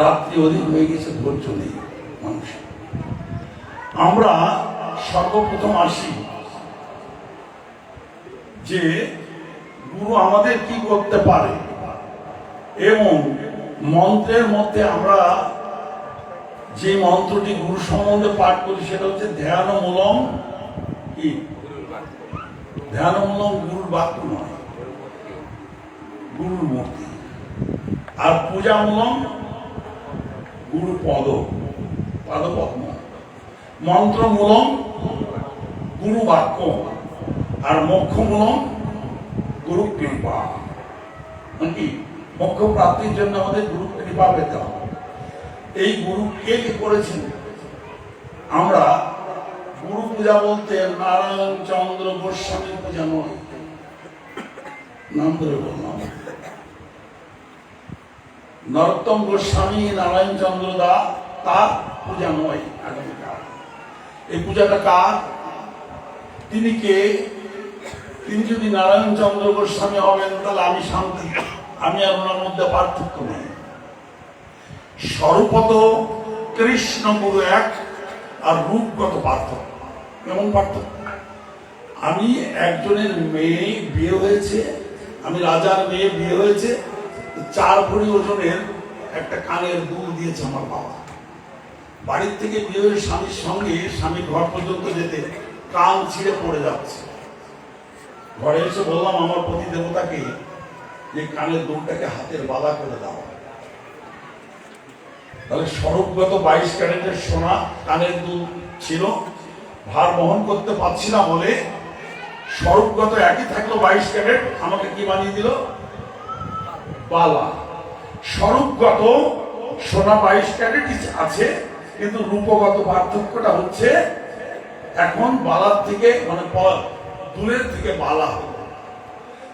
রাত্রি অধিক হয়ে গেছে, ধৈর্য নেই মানুষ। আমরা সর্বপ্রথম আসি যে গুরু আমাদের কি করতে পারে, এবং মন্ত্রের মধ্যে আমরা যে মন্ত্রটি গুরু সম্বন্ধে পাঠ করি সেটা হচ্ছে ধ্যানমূলম। কি ধ্যানমূলম? গুরুর বাক্য নয়, গুরুর মূর্তি। আর পূজামূলম গুরু পাদপদ্ম। মন্ত্রমূলম গুরু বাক্য, আর মোক্ষমূলম গুরু কৃপা। নাকি মোক্ষ প্রাপ্তির জন্য আমাদের গুরু কৃপা পেতে হবে। এই গুরু কে কে করেছেন? আমরা গুরু পূজা বলতে নারায়ণ চন্দ্র গোস্বামীর পূজা নয়, নাম ধরে বললাম, নরোত্তম গোস্বামী, নারায়ণ চন্দ্র দা, তার পূজা নয় আগামীকাল। এই পূজাটা কার? তিনি কে? তিনি যদি নারায়ণ চন্দ্র গোস্বামী হবেন তাহলে আমি শান্তি, আমি আর ওনার মধ্যে পার্থক্য নেই। স্বরূপত কৃষ্ণ গুরু এক, আর রূপগত পার্থক্য। কেমন পার্থক্য? আমি একজনের মেয়ে বিয়ে হয়েছে, আমি রাজার মেয়ে বিয়ে হয়েছে, 4 ভরি ওজনের একটা কানের দুল দিয়েছে আমার বাবা। বাড়ির থেকে বিয়ে হয়ে স্বামীর সঙ্গে স্বামীর ঘর পর্যন্ত যেতে কান ছিঁড়ে পড়ে যাচ্ছে। ঘরে এসে বললাম আমার পতি দেবতাকে যে কানের দুলটাকে হাতের বাঁধা করে দাও। তাহলে স্বরূপগত 22 ক্যারেটের সোনা কানের দুল ছিল, ভার বহন করতে পারছি না বলে স্বরূপগত একই থাকলো 22 ক্যারেট, আমাকে কি বানিয়ে দিল? বালা। স্বরূপগত সোনা 22 ক্যারেট আছে, কিন্তু রূপগত পার্থক্যটা হচ্ছে এখন বালার থেকে মানে দুলের থেকে বালা হল।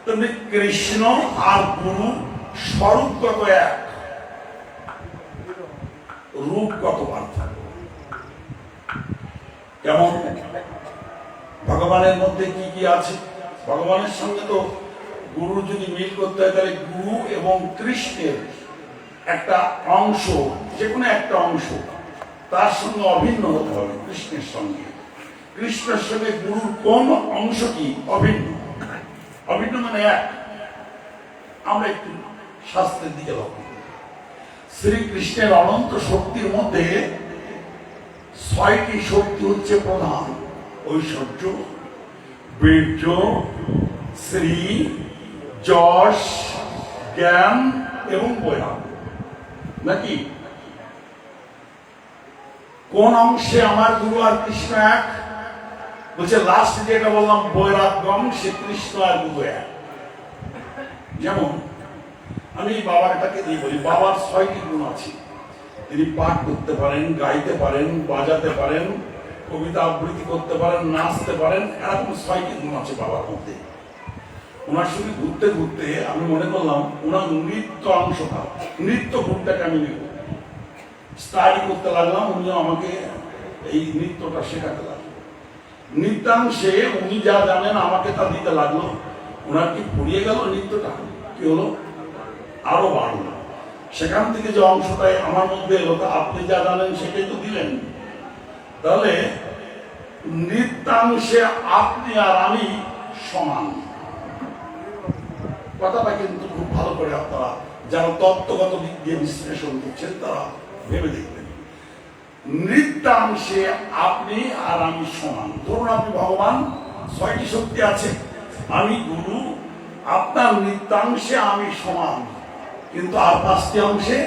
তেমনি কৃষ্ণ আর গুরু স্বরূপগত এক, রূপগত পার্থক্য। যেমন ভগবানের মধ্যে কি কি আছে? ভগবানের সঙ্গে তো গুরু যদি মিল করতে হয় তাহলে গুরু এবং কৃষ্ণের একটা অংশ, যে কোনো একটা অংশ তার সঙ্গে অভিন্ন হতে হবে। কৃষ্ণের সঙ্গে, কৃষ্ণের সঙ্গে গুরুর কোন অংশ কি অভিন্ন? অভিন্ন মানে এক। আমরা একটু শাস্ত্রের দিকে লক্ষ্য করি। শ্রীকৃষ্ণের অনন্ত শক্তির মধ্যে 6টি শক্তি হচ্ছে প্রধান: ঐশ্বর্য, বীর্য, শ্রী, যশ, জ্ঞান এবং বৈরাগ্য। নাকি কোন অংশে আমার গুরু আর কৃষ্ণ এক? বলছে লাস্ট যেটা বললাম বৈরাগ্য অংশে কৃষ্ণ আর গুরু এক। যেমন আমি বাবাটাকে দিয়ে বলি, বাবার 6টি গুণ আছে। তিনি পাঠ করতে পারেন, গাইতে পারেন, বাজাতে পারেন, কবিতা আবৃত্তি করতে পারেন, নাচতে পারেন, এরকম 6টি গুণ আছে বাবার মধ্যে। ওনার সঙ্গে ঘুরতে ঘুরতে আমি মনে করলাম ওনার নৃত্য অংশটা, নৃত্য গুণটাকে আমি নেব, স্টাডি করতে লাগলাম। উনি আমাকে এই নৃত্যটা শেখাতে লাগলো। নৃত্যাংশে উনি যা জানেন আমাকে তা দিতে লাগলো। ওনার কি ফুরিয়ে গেল নৃত্যটা? কি হলো? আরো বাড়লো। সেখান থেকে যে অংশটাই আমার মধ্যে এলো, তা আপনি যা জানেন সেটাই তো দিলেন। তাহলে নৃত্যাংশে আপনি আর আমি সমান। কথাটা কিন্তু খুব ভালো করে আপনারা যারা তত্ত্বগত দিক দিয়ে বিশ্লেষণ করছেন তারা ভেবে দেখবেন। নৃত্যাংশে আপনি আর আমি সমান। ধরুন আপনি ভগবান, 6টি শক্তি আছে, আমি গুরু, আপনার নৃত্যাংশে আমি সমান, কিন্তু আর 5টি অংশে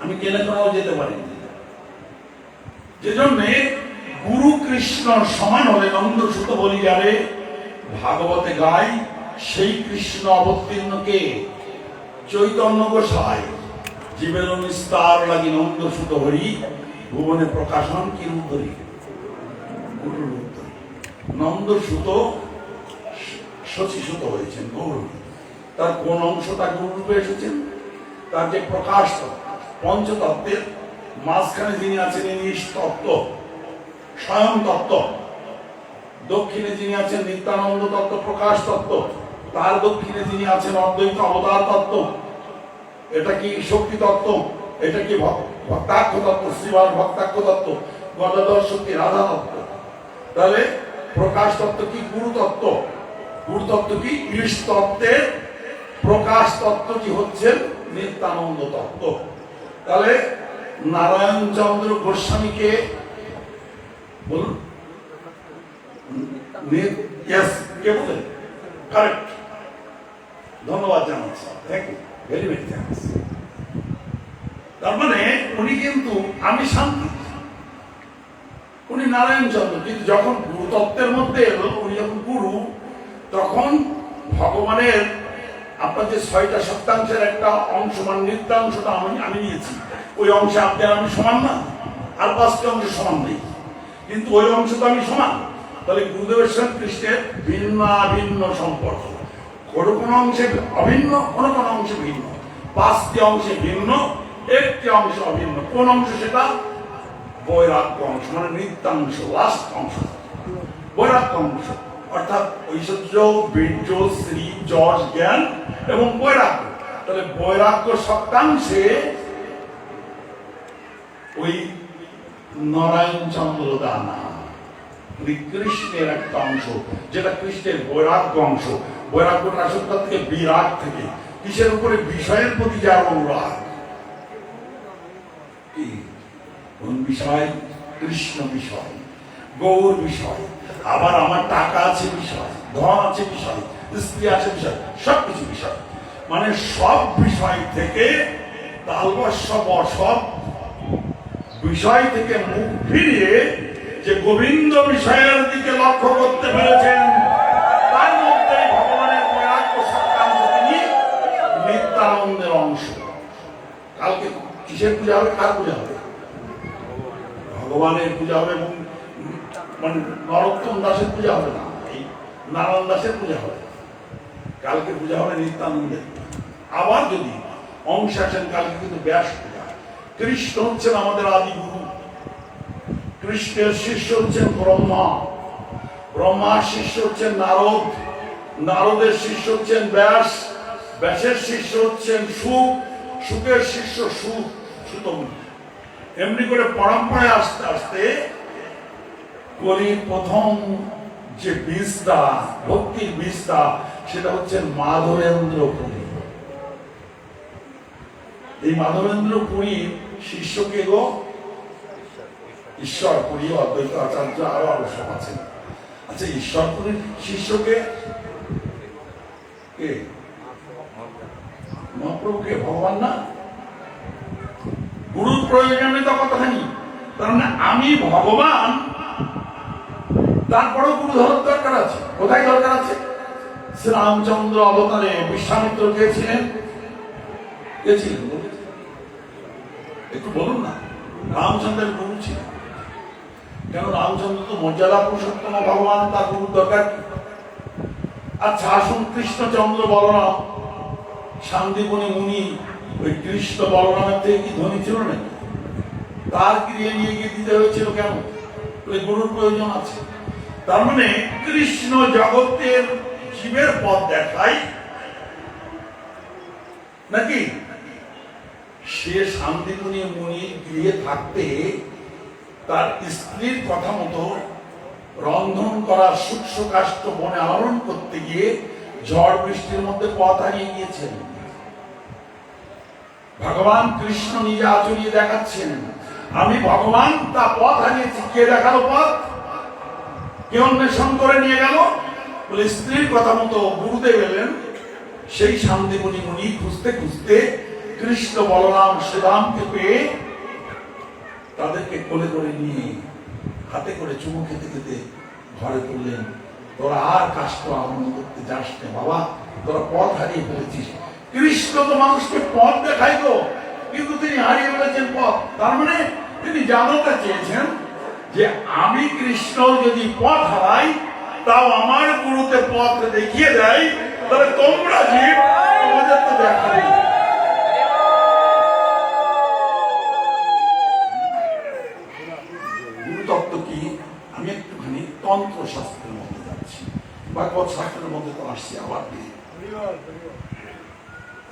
আমি কেনে কোনাও যেতে পারি। যেজন্য গুরু কৃষ্ণ সমান হলে নন্দ সুত বলি যারে ভাগবতে গাই, সেই কৃষ্ণ অবতীর্ণ কে? চৈতন্য গোসাই। জীবের নিস্তার লাগি নন্দ সুত হরি, ভুবনে প্রকাশন কি রূপ ধরি? গুরু রূপ ধরি। নন্দ সুত শচী সুত হয়েছেন গৌর। তার কোন অংশটা গুরু রূপে এসেছেন? তার যে প্রকাশ পঞ্চতত্ত্বের মাঝখানে যিনি আছেন ইনি তত্ত্ব, স্বয়ং তত্ত্ব। দক্ষিণে যিনি আছেন নিত্যানন্দ তত্ত্ব, প্রকাশ তত্ত্ব। তার দক্ষিণে যিনি আছেন অদ্বৈত অবতার তত্ত্ব। এটা কি শক্তি তত্ত্ব? এটা কি ভক্তাক্ষ তত্ত্ব, শ্রীবাস ভক্তাক্ষ তত্ত্ব, গদাধর সত্যি রাধা তত্ত্ব। তাহলে প্রকাশ তত্ত্ব কি? গুরু তত্ত্ব। গুরু তত্ত্ব কি? ইশ তত্ত্বের প্রকাশ তত্ত্ব কি হচ্ছেন নিত্যানন্দ তত্ত্ব। তাহলে নারায়ণ চন্দ্র গোস্বামীকে বলুন, কে বলেন? কারেক্ট, ধন্যবাদ জানাচ্ছি, thank you, very very thanks. তার মানে উনি কিন্তু আমি শান্তি, উনি নারায়ণ চন্দ্র। কিন্তু যখন গুরু তত্ত্বের মধ্যে এলো, উনি যখন গুরু, তখন ভগবানের আপনার যে 6টা সপ্তাংশের একটা অংশ মানে নৃত্যাংশটা আমি নিয়েছি, ওই অংশে আপনি আর আমি সমান না, আর 5টি অংশ সমান নেই, কিন্তু ওই অংশ তো আমি সমান। তাহলে গুরুদেবের সঙ্গে কৃষ্ণের ভিন্ন ভিন্ন সম্পর্ক, কোনো কোনো অংশে অভিন্ন, কোনো কোনো অংশে ভিন্ন। 5টি অংশে ভিন্ন, একটি অংশ অভিন্ন। কোন অংশ সেটা? বৈরাগ্য অংশ, মানে নৃত্যাংশ, লাস্ট অংশ বৈরাগ্য অংশ। অর্থাৎ ঐশ্বর্য, বীর্য, শ্রী, যশ, জ্ঞান এবং বৈরাগ্য। তাহলে বৈরাগ্য সপ্তাংশে ওই নারায়ণ চন্দ্র দানা কৃষ্ণের একটা অংশ, যেটা কৃষ্ণের বৈরাগ্য অংশ। বৈরাগ্যটা আসলে থেকে বিরাগ থেকে, কিসের উপরে? বিষয়ের প্রতি যার অনুরাগ। কোন বিষয়? কৃষ্ণ বিষয়, গৌর বিষয়। আবার আমার টাকা আছে বিষয়, ধন আছে বিষয়, স্ত্রী আছে বিষয়, সবকিছু বিষয়। মানে সব বিষয় থেকে সব বিষয় থেকে মুখ ফিরিয়ে যে গোবিন্দ বিষয়ের দিকে লক্ষ্য করতে পেরেছেন, তার মধ্যে ভগবানের বৈরাগ্য সত্যাংশ, তিনি নিত্যানন্দের অংশ। কালকে কিসের পূজা হবে? কার পূজা হবে? ভগবানের পূজা হবে। এবং মানে নরোত্তম দাসের পূজা হবে না, এই নারায়ণ দাসের পূজা হবে। কালকে পূজা হবে নিত্যানন্দের। আবার যদি অংশ আসেন, কালকে কিন্তু ব্যাস পূজা। কৃষ্ণ হচ্ছেন আমাদের আদি গুরু, কৃষ্ণের শিষ্য হচ্ছেন ব্রহ্মা, ব্রহ্মার শিষ্য হচ্ছেন নারদ, নারদের শিষ্য হচ্ছেন ব্যাস, ব্যাসের শিষ্য হচ্ছেন সুক, সুকের শিষ্য সুতমুনি। এমনি করে পরম্পরায় আস্তে আস্তে কলির প্রথম যে বীজটা, ভক্তির বীজটা, সেটা হচ্ছে মাধবেন্দ্র পুরী। এই মাধবেন্দ্র পুরীর শিষ্যকে গো ঈশ্বরপুরী, অদ্বৈত আচার্য, আরো সব আছেন। আচ্ছা, ঈশ্বরপুরীর শিষ্যকে কে? মহাপ্রভুকে, ভগবান না? গুরুর প্রয়োজনে তো কতখানি। তার মানে আমি ভগবান, তারপরেও গুরু ধরার দরকার আছে। কোথায় দরকার আছে? শ্রীরামচন্দ্র অবতারে বিশ্বামিত্র কে ছিলেন? কে ছিলেন? একটু বলুন না। রামচন্দ্রের গুরু ছিলেন। কেন? রামচন্দ্র তো মর্যাদা পুরুষোত্তম ভগবান, তার গুরুর দরকার কি? আচ্ছা আসুন, কৃষ্ণচন্দ্র বলরাম, শান্তিপুনি মুনি, ওই কৃষ্ণ বলরামের থেকে কি ধনী ছিল নাকি? তার ক্রিয়া নিয়ে গিয়ে দিতে হয়েছিল কেন? ওই গুরুর প্রয়োজন আছে। তার মানে কৃষ্ণ জগতের জীবের পথ দেখায় নাকি? সে শান্তিপুনি মুনির গৃহে থাকতে তার স্ত্রীর কথা মতো রন্ধন করা শুষ্ক কাষ্ঠ বনে আহরণ করতে গিয়ে ঝড় বৃষ্টির মধ্যে পথ হারিয়ে গিয়েছেন। ভগবান কৃষ্ণ নিজে আচরিয়ে দেখাচ্ছেন, আমি ভগবান, তা পথ হারিয়েছি। কে দেখালো পথ? কে অন্বেষণ করে নিয়ে গেল? বলে স্ত্রীর কথা মতো গুরুদেব এলেন। সেই শান্তিপুনি মুনি খুঁজতে খুঁজতে কৃষ্ণ বলরাম সুদামকে পেয়ে তাদেরকে কোলে করে নিয়ে হাতে করে চুমু খেতে খেতে ঘরে তুললেন। তোরা আর কাষ্ঠ আহরণ করতে যাস না বাবা, তোরা পথ হারিয়ে ফেলেছিস। কৃষ্ণ তো মানুষকে পথ দেখাইতো, কিন্তু তিনি হারিয়ে ফেলেছেন পথ। তার মানে তিনি জানাতে চেয়েছেন যে আমি কৃষ্ণ যদি পথ হারাই, তাও আমার গুরুতে পথ দেখিয়ে দেয়, তাহলে তোমরা জীব, তোমাদের তো দেখা নেই। গুরুতত্ত্ব কি? আমি একটুখানি তন্ত্র শাস্ত্রের মধ্যে যাচ্ছি, ভাগবত শাস্ত্রের মধ্যে তো আসছি আবার।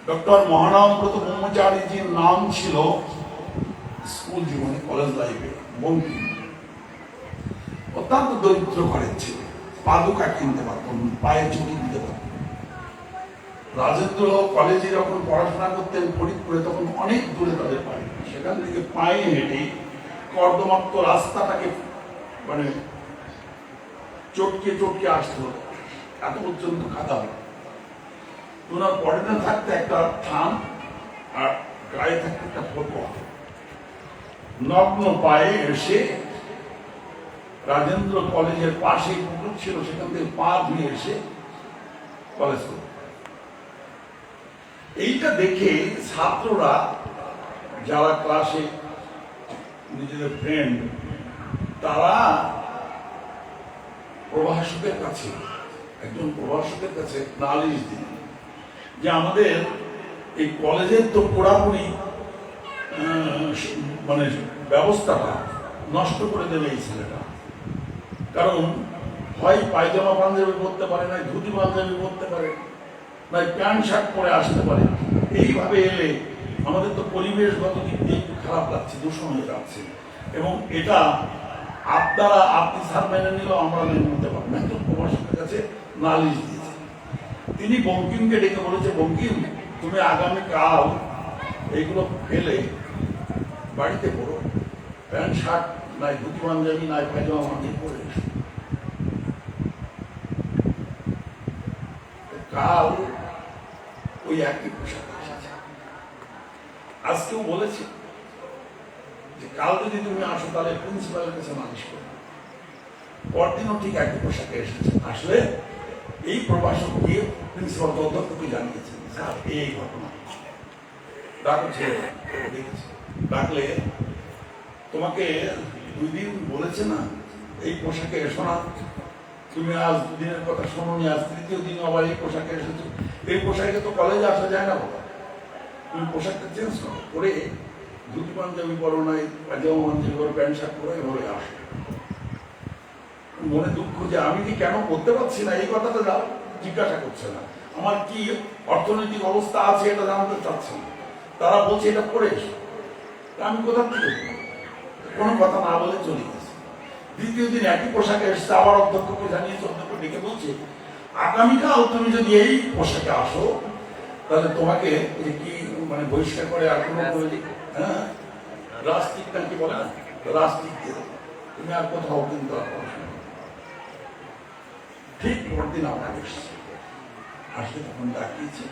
ডক্টর মহানামব্রত ব্রহ্মচারীজির নাম ছিল স্কুল জীবনে, কলেজ লাইফে বঙ্কিম অত্যন্ত দরিদ্র ঘরের ছিল, পাদুকা কিনতে পারত, পায়ে চুরি দিতে পারত। রাজেন্দ্র কলেজে যখন পড়াশোনা করতেন ফরিদপুরে, তখন অনেক দূরে তাদের বাড়ি, সেখান থেকে পায়ে হেঁটে কর্দমাক্ত রাস্তাটাকে মানে চটকে চটকে আসতে হতো, এত পর্যন্ত কাদা হতো। ওনার পড়াশোনা থাকতে একটা থান আর গায়ে থাকতে একটা ফটোয়া, নগ্ন পায়ে এসে রাজেন্দ্র কলেজের পাশে পুকুর ছিল, সেখান থেকে পা ধুয়ে এসে কলেজ করত। এইটা দেখে ছাত্ররা যারা ক্লাসে নিজেদের ফ্রেন্ড, তারা প্রভাষকের কাছে, একজন প্রভাষকের কাছে নালিশ দিলেন যে আমাদের এই কলেজের তো পুরাপুরি মানে ব্যবস্থাটা নষ্ট করে দেবে এই ছেলেটা। কারণ হয় পায়জামা পাঞ্জাবি পরতে পারে, না ধুতি পাঞ্জাবি পরতে পারে, না প্যান্ট শার্ট পরে আসতে পারে। এইভাবে এলে আমাদের তো পরিবেশগত দিক দিয়ে খারাপ লাগছে, দূষণ হয়ে যাচ্ছে, এবং এটা আপনি স্যার মেনে নিলেও আমরা মেনে নিতে পারবো না। একজন প্রভাষকের কাছে নালিশ দিয়েছে। তিনি বঙ্কিমকে ডেকে বলেছে, বঙ্কিম তুমি আগামীকাল এইগুলো ফেলে বাড়িতে পড়ো, প্যান্ট শার্ট নাই, ধুতি পাঞ্জাবি নাই, পায়জামা পাঞ্জাবি পরে এসো। কাল ওই একই পোশাক এসেছে। আজকেও বলেছে যে কাল যদি তুমি আসো তাহলে প্রিন্সিপালের কাছে নালিশ করো। পরদিনও ঠিক একই পোশাকে এসেছে। আসলে এই প্রভাষক গিয়ে প্রিন্সিপাল অধ্যক্ষকে জানিয়েছেন, স্যার এই ঘটনা ডাকছে, দেখেছি ডাকলে তোমাকে 2 দিন বলেছে না এই পোশাকে এসো না, তুমি আজ 2 দিনের কথা শোনোনি, আজ 3য় দিন আবার এই পোশাকে এসেছো। এই পোশাকে তো কলেজে আসা যায় না বাবা, তুমি পোশাকটা চেঞ্জ করো, করে ধুতি পাঞ্জাবি পরো, নাই পায়জামা পাঞ্জাবি পরো, প্যান্ট শার্ট পরো, এভাবে আসো। মনে দুঃখ যে আমি কি কেন করতে পারছি না, এই কথাটা জিজ্ঞাসা করছে না, আমার কি অর্থনৈতিক অবস্থা আছে এটা জানতে চাচ্ছে না। তারা বলছে এটা করে এসো, আমি কোথা থেকে কোনো কথা না বলে চলে গেছে। 2য় দিন একই পোশাকে এসছে, আবার অধ্যক্ষকে জানিয়েছে, অধ্যক্ষ ডেকে বলছে আগামীকাল তুমি যদি এই পোশাকে আসো তাহলে তোমাকে কি মানে বহিষ্কার করে আর কোনো রাস্তিক নাকি বলে না, রাস্তিক তুমি আর কোথাও কিন্তু আর পড়াশোনা। ঠিক পরদিন আমার এসছে, আসলে তখন ডাকিয়েছে,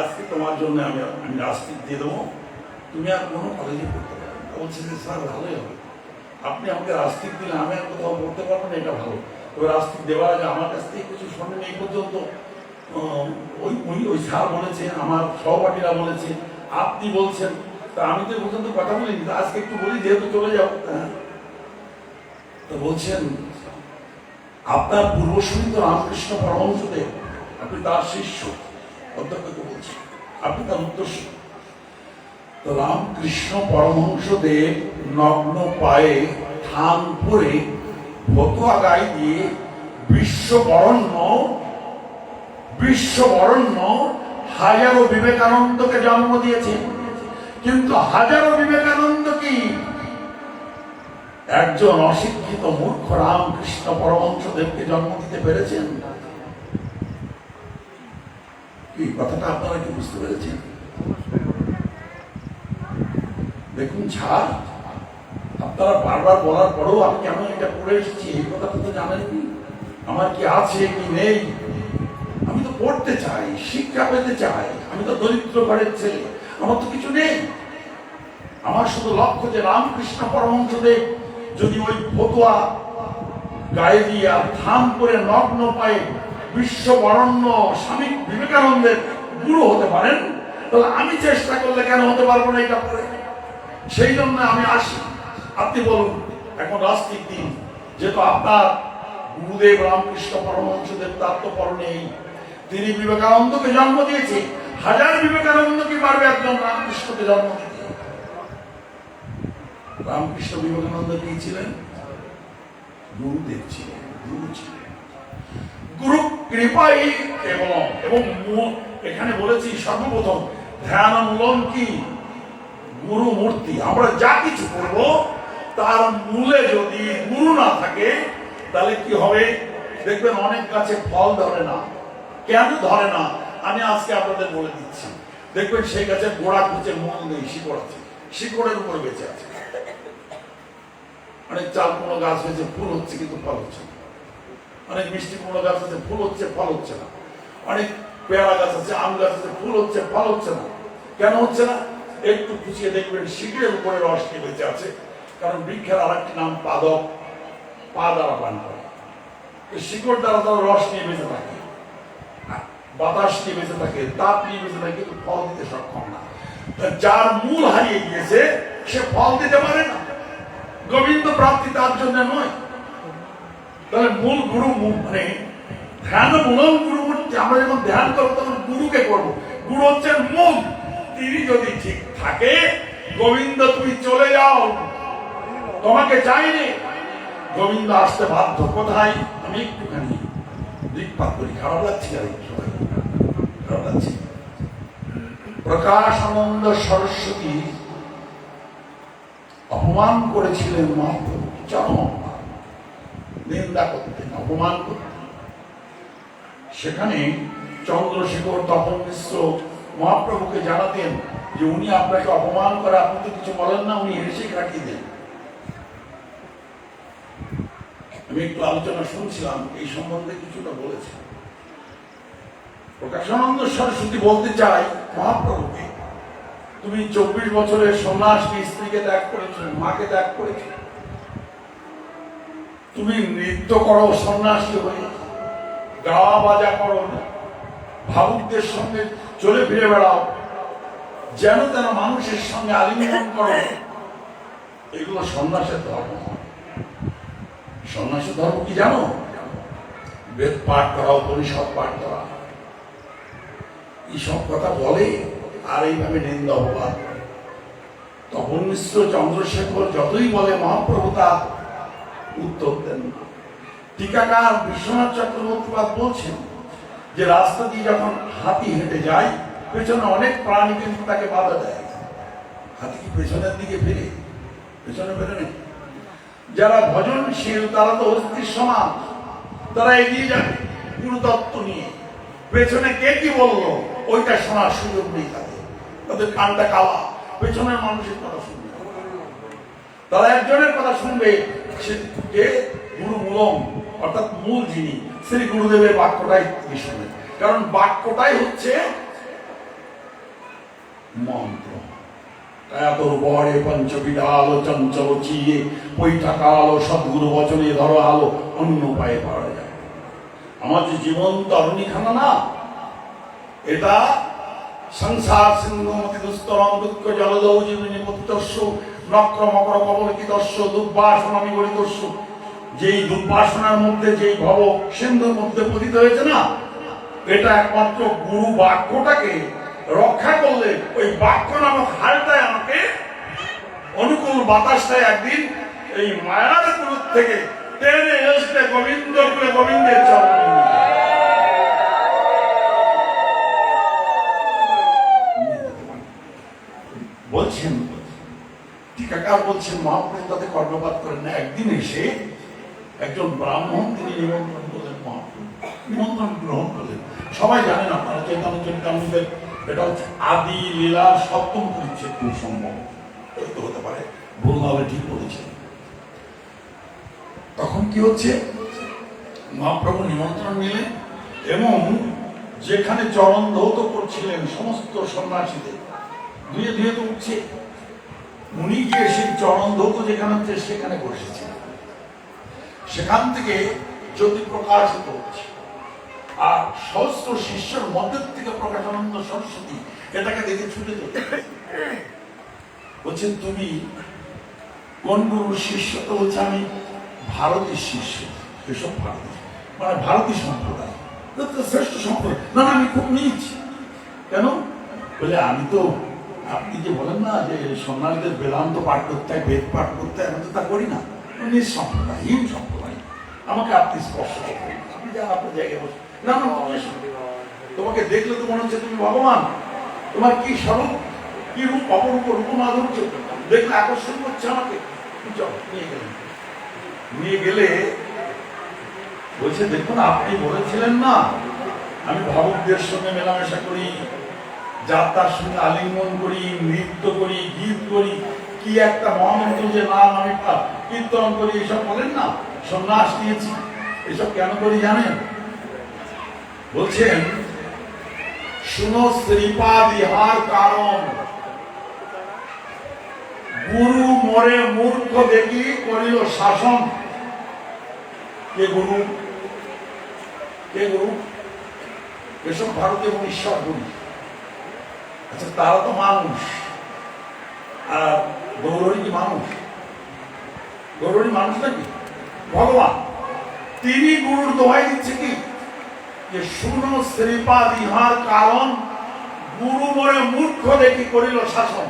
আজকে তোমার জন্য আমি রাস্তিক দিয়ে দেবো, তুমি আর কোনো কলেজে পড়তে পারো। বলছে যে স্যার ভালোই হবে, আপনি আমাকে রাস্তিক দিলে আমি আর কোথাও পড়তে পারবো না, এটা ভালো। তবে রাস্তিক দেওয়ার আগে আমার কাছ থেকে কিছু শোনেন এই পর্যন্ত। ওই স্যার বলেছেন, আমার সহপাঠীরা বলেছে, আপনি বলছেন, তা আমি তো পর্যন্ত কথা বলিনি, আজকে একটু বলি যেহেতু চলে যাবো। তো বলছেন আপনার পূর্বসূরি তো রামকৃষ্ণ পরমহংসদেব, আপনি তার শিষ্য। অধ্যক্ষকে বলছেন আপনি তার উত্তরসূরি। তো রামকৃষ্ণ পরমহংসদেব নগ্ন পায়ে থান পরে ফতুয়া গায়ে দিয়ে বিশ্ববরণ্য হাজারো বিবেকানন্দকে জন্ম দিয়েছেন। কিন্তু হাজারো বিবেকানন্দ কি একজন অশিক্ষিত মূর্খ রামকৃষ্ণ পরমহংসদেবকে জন্ম দিতে পেরেছেন? কি কথাটা আপনারা কি বুঝতে পেরেছেন? দেখুন ছাড়, আপনারা বারবার বলার পরেও আমি কেন এটা পড়ে এসেছি এই কথাটা তো জানেননি। আমার কি আছে কি নেই, আমি তো পড়তে চাই, শিক্ষা পেতে চাই। আমি তো দরিদ্র ঘরের ছেলে, আমার তো কিছু নেই। আমার শুধু লক্ষ্য যে রামকৃষ্ণ পরমহংসদেব যদি ওই ফতুয়া গায়ে দিয়ে আর থাম করে নগ্ন পায়ে বিশ্ববরণ্য স্বামী বিবেকানন্দের গুরু হতে পারেন, তাহলে আমি চেষ্টা করলে কেন হতে পারবো না এটা পড়ে? সেই জন্য আমি আসি। আপনি বলুন, এখন রাস্তিক দিন, যেহেতু আপনার গুরুদেব রামকৃষ্ণ পরমহংসদেব তার তো পর নেই, তিনি বিবেকানন্দকে জন্ম দিয়েছে। হাজার বিবেকানন্দ কি পারবে একজন রামকৃষ্ণকে জন্ম দিতে? রামকৃষ্ণ বিবেকানন্দ কি ছিলেন? গুরুদেব ছিলেন, গুরু ছিলেন। গুরু কৃপাই এবং এখানে বলেছি সর্বপ্রথম ধ্যানমূলম কি গুরু মূর্তি। আমরা যা কিছু করব তার মূলে যদি গুরু না থাকে তাহলে কি হবে? দেখবেন অনেক গাছে ফল ধরে না। কেন ধরে না আমি আজকে আপনাদের বলে দিচ্ছি। দেখবেন সেই গাছের গোড়া খুঁজে মূল নেই, শিকড় আছে, শিকড়ের উপর বেঁচে আছে। অনেক চাল কুমড়ো গাছ হয়েছে, ফুল হচ্ছে কিন্তু ফল হচ্ছে না। অনেক মিষ্টি কুমড়ো গাছ আছে, ফুল হচ্ছে ফল হচ্ছে না। অনেক পেয়ারা গাছ আছে, আম গাছ আছে, ফুল হচ্ছে ফল হচ্ছে না। কেন হচ্ছে না? একটু খুঁচিয়ে দেখবেন শিকড়ের উপরে রস নিয়ে বেঁচে আছে। কারণ বৃক্ষের আর একটি নাম পাদপ, পা দ্বারা পান করে। শিকড় দ্বারা তারা রস নিয়ে বেঁচে থাকে, বাতাস নিয়ে বেঁচে থাকে, তাপ নিয়ে বেঁচে থাকে, কিন্তু ফল দিতে সক্ষম না। যার মূল হারিয়ে গিয়েছে সে ফল দিতে পারে না। গোবিন্দ প্রাপ্তি তার জন্য নয়। তাহলে মূল গুরু মানে ধ্যান মূলম গুরু মূর্তি। আমরা যখন ধ্যান করবো তখন গুরুকে করবো। গুরু হচ্ছেন মূল। তিনি যদি ঠিক থাকে, গোবিন্দ তুমি চলে যাও, তোমাকে চাইনি, গোবিন্দ আসতে বাধ্য। কোথায়? আমি একটুখানি দিকপাত করি, খারাপ লাগছে আর খারাপ লাগছে। প্রকাশানন্দ সরস্বতী অপমান করেছিলেন মহাপ্রভু, চরম অপমান, নিন্দা করতেন, অপমান করতেন। সেখানে চন্দ্রশেখর তপন মিশ্র মহাপ্রভুকে জানাতেন যে উনি আপনাকে অপমান করে, আপনি তো কিছু বলেন না, উনি হেসে কাটিয়ে দেন। আমি একটু আলোচনা শুনছিলাম, এই সম্বন্ধে কিছুটা বলেছে। প্রকাশানন্দ সরস্বতী বলতে চাই মহাপ্রভুকে, তুমি 24 বছরের সন্ন্যাস, স্ত্রীকে ত্যাগ করেছো, মাকে ত্যাগ করেছো, তুমি নৃত্য করো সন্ন্যাসী হয়ে, গাওয়া বাজা করো, ভাবুকদের সঙ্গে চলে ফিরে বেড়াও, যেন তেন মানুষের সঙ্গে আলিঙ্গন করো, এগুলো সন্ন্যাসের ধর্ম। সন্ন্যাসের ধর্ম কি জানো? বেদ পাঠ করা, উপনিষদ পাঠ করা, এইসব কথা বলে আর এইভাবে নিন্দা অপবাদ। তপন মিশ্র, চন্দ্রশেখর যতই বলে মহাপ্রভু তা উত্তর দেন। টিকাকার বিশ্বনাথ চক্রবর্তীবাদ বলছেন যে রাস্তা দিয়ে যখন হাতি হেঁটে যায়, পেছনে অনেক প্রাণী কিন্তু তাকে বাধা দেয়। হাতি কি পেছনের দিকে ফিরে? পেছনে ফেরে নেই। যারা ভজনশীল তারা তো অস্থির সমান, তারা এগিয়ে যাবে গুরুতত্ত্ব নিয়ে। পেছনে কে কি বললো ওইটা শোনার সুযোগ নেই তাদের, তাদের কানটা কালা, পেছনের মানুষের কথা শুনবে। তারা একজনের কথা শুনবে, যে গুরু মূলম, অর্থাৎ মূল যিনি, শ্রী গুরুদেবের বাক্যটাই তিনি শুনবেন। কারণ বাক্যটাই হচ্ছে মন্ত্র। তোর বরে পঞ্চবিধা আলো চঞ্চল চিয়ে পৈঠাকা আলো সদ্গুরু বচনে ধরো আলো, অন্য উপায়ে পাওয়া যায়। আমার যে জীবন তরণীখানা না, এটা সংসার সিন্ধু মতি দুস্তরম দুঃখ জলদৌ জীবনী পতিতস্য নক্র মকর কবলিতস্য দুর্বাসনামি গরিতস্য। যেই দুর্বাসনার মধ্যে যেই ভব সিন্ধুর মধ্যে পতিত হয়েছে না, এটা একমাত্র গুরু বাক্যটাকে রক্ষা করলে ওই বাক্য নামক হালটায় আমাকে অনুকূল বাতাসটায় একদিন এই মায়ার গুরুর থেকে টেনে এসে গোবিন্দ করে গোবিন্দের চরণে বলছেন। টিকাকার বলছেন মহাপ্রভু তাতে কর্ণপাত করেন না। একদিন এসে একজন ব্রাহ্মণ তিনি নিমন্ত্রণ করলেন, মহাপ্রভু নিমন্ত্রণ গ্রহণ করলেন। সবাই জানেন আপনারা চৈতন্য চরিতামৃতের এটা হচ্ছে আদি লীলা সপ্তম পরিচ্ছেদ, খুব সম্ভব হতে পারে, ভুল না হলে ঠিক বলেছেন। তখন কি হচ্ছে, মহাপ্রভু নিমন্ত্রণ নিলেন এবং যেখানে চরণ ধৌত করছিলেন সমস্ত সন্ন্যাসীদের, ধুয়ে ধুয়ে তো উঠছে, উনি গিয়ে সেই চরণ ধৌত যেখানে হচ্ছে সেখানে বসেছিলেন। সেখান থেকে জ্যোতি প্রকাশিত হচ্ছে, আর সহস্র শিষ্যের মধ্যে থেকে প্রকাশানন্দ সরস্বতী এটাকে দেখে ছুটে চলে বলছেন, তুমি কোন গুরুর শিষ্য? তো বলছে আমি ভারতীয় শিষ্য। এসব ভারতীয় মানে ভারতীয় সম্প্রদায়, শ্রেষ্ঠ সম্প্রদায়। না আমি খুব নিচ। কেন? বলে আমি তো, আপনি যে বলেন না যে সন্ন্যাসীদের বেদান্ত পাঠ করতে হয়, বেদ পাঠ করতে হয়, আমি তো তা করি না। নিজ সম্প্রদায়, হিম সম্প্রদায়। আমাকে আপনি স্পর্শ করবেন, আপনি যান আপনার জায়গায় বসে। না তোমাকে দেখলে তো মনে হচ্ছে তুমি ভগবান। তোমার কি স্বরূপ? কি রূপ অপরূপ রূপ মাধুর্য দেখলে আকর্ষণ করছে আমাকে। নিয়ে গেলে বলছে, দেখুন আপনি বলেছিলেন না আমি ভাবুকদের সঙ্গে মেলামেশা করি, যাত্রার সঙ্গে আলিঙ্গন করি, নৃত্য করি, গীত করি, কি একটা মহামন্ত্র যে নাম আমি কীর্তন করি, এসব বলেন না, সন্ন্যাস নিয়েছি, এসব কেন করি জানেন? বলছেন, শুনো শ্রীপাদ ইহার কারণ, গুরু মরে মূর্খ দেখি করিল শাসন। কে গুরু? কে গুরু? এসব ভারতীয় এবং ঈশ্বর গুরু। আচ্ছা, তারা তো মানুষ, আর গৌরহরি কি মানুষ? গৌরহরি মানুষ নাকি? ভগবান তিনি গুরুর দোহাই দিচ্ছে কি, যে শুনো শ্রীপাদ ইহার কারণ, গুরু মরে মূর্খ দেখি করিল শাসন।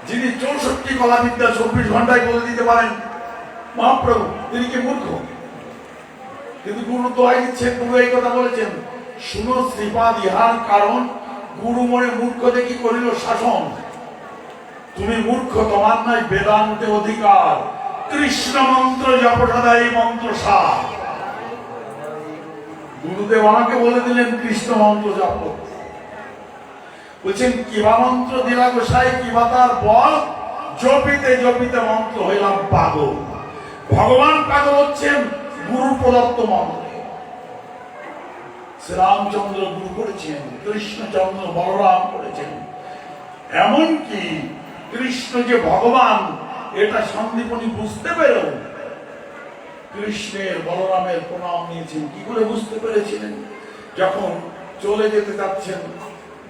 যিনি 64 কলাবিদ্যা 24 ঘন্টায় বলে দিতে পারেন মহাপ্রভু, তিনি কি মূর্খ? কিন্তু গুরু দোহাই দিচ্ছে, গুরু এই কথা বলেছেন, শুনো শ্রীপাদ ইহার কারণ, গুরু মরে মূর্খ দেখি করিল শাসন। তুমি মূর্খ, তোমার নাই বেদান্তে অধিকার, কৃষ্ণ মন্ত্র জপ সদাই মন্ত্র সার। গুরুদেব আমাকে বলে দিলেন কৃষ্ণ মন্ত্র জপ করতে। বলছেন, কিবা মন্ত্র দিলা গোসাই, কিবা তার বল, জপিতে জপিতে মন্ত্র হইলাম পাগল। ভগবান পাগল হচ্ছেন গুরু প্রদত্ত মন্ত্র। শ্রীরামচন্দ্র গুরু করেছেন, কৃষ্ণচন্দ্র বলরাম করেছেন, এমনকি কৃষ্ণ যে ভগবান এটা সন্দীপনী বুঝতে পেরেও কৃষ্ণের বলরামের প্রণাম নিয়েছেন। কি করে বুঝতে পেরেছিলেন? যখন চলে যেতে যাচ্ছেন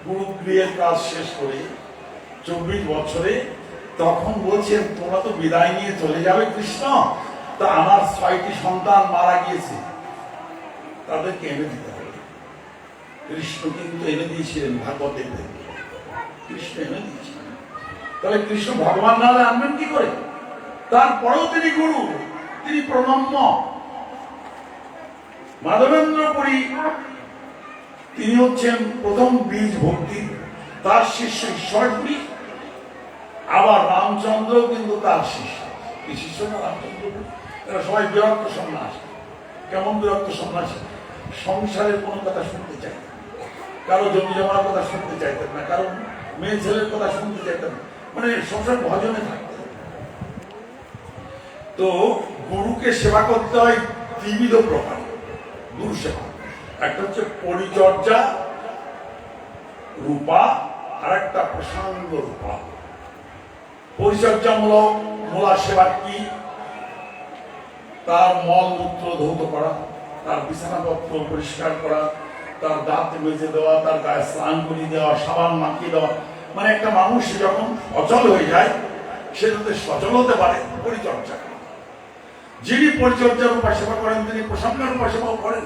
গুরু গৃহের কাজ শেষ করে 24 বছরে, তখন বলছেন, তোমরা তো বিদায় নিয়ে চলে যাবে কৃষ্ণ, তা আমার 6টি সন্তান মারা গিয়েছে, তাদেরকে এনে দিতে হবে। কৃষ্ণ কিন্তু এনে দিয়েছিলেন, ভাগবত দেখতে কৃষ্ণ এনে দিয়েছিলেন। তাহলে কৃষ্ণ ভগবান না হলে আনবেন কি করে? তারপরেও তিনি গুরু, তিনি প্রণম্য। মাধবেন্দ্রপুরী তিনি হচ্ছেন প্রথম বীজ ভক্তি, তার শিষ্য ঈশ্বরপুরী। আবার রামচন্দ্র কিন্তু তার শিষ্য। এই শিষ্য না রামচন্দ্র, এরা সবাই বিরক্ত সন্ন্যাস। কেমন বিরক্ত সন্ন্যাস? সংসারের কোনো কথা শুনতে চাইতেন, কারো জমি জমার কথা শুনতে চাইতেন না, কারো মেয়ে ছেলের কথা শুনতে চাইতেন না, মানে সংসার ভজনে থাকতেন। তো গুরুকে সেবা করতে হয় ত্রিবিধ প্রকার গুরু সেবা। একটা হচ্ছে পরিচর্যা রূপা, আর একটা প্রসঙ্গ রূপা। পরিচর্যামূলক মূলা সেবা কি? তার মল মূত্র ধৌত করা, তার বিছানাপত্র পরিষ্কার করা, তার দাঁত মেজে দেওয়া, তার গায়ে স্নান করিয়ে দেওয়া, সাবান মাখিয়ে দেওয়া। মানে একটা মানুষ যখন অচল হয়ে যায়, সে যাতে সচল হতে পারে, পরিচর্যা। যিনি পরিচর্যার উপর সেবা করেন তিনি প্রসঙ্গের উপর সেবাও করেন।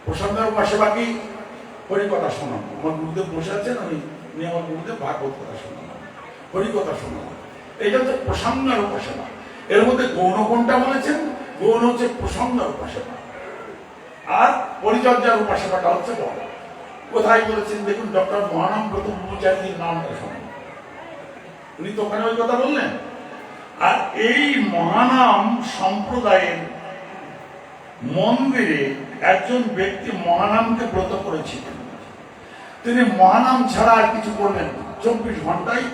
প্রসঙ্গের উপর সেবা কি? হরিকথা শোনান। আমার গুরুদেব বসে আছেন, আমি আমার গুরুদেব ভাগবত কথা শোনালাম, হরিকথা শোনালাম, এইটা হচ্ছে প্রসঙ্গের উপর সেবা। এর মধ্যে গৌণ কোনটা বলেছেন? গৌণ হচ্ছে প্রসঙ্গের উপর সেবা, আর পরিচর্যার উপর সেবাটা হচ্ছে বড়। কোথায় বলেছেন দেখুন, ডক্টর মহানাম প্রথম ব্রহ্মচারীর নামটা শোনেন, উনি তো ওখানে ওই কথা বললেন। আর এই মহানাম সম্প্রদায়ের মন্দিরে একজন ব্যক্তি মহানামকে ব্রত করেছিলেন। তিনি মহানাম ছাড়া আর কিছু করবেন না, 24 ঘন্টায়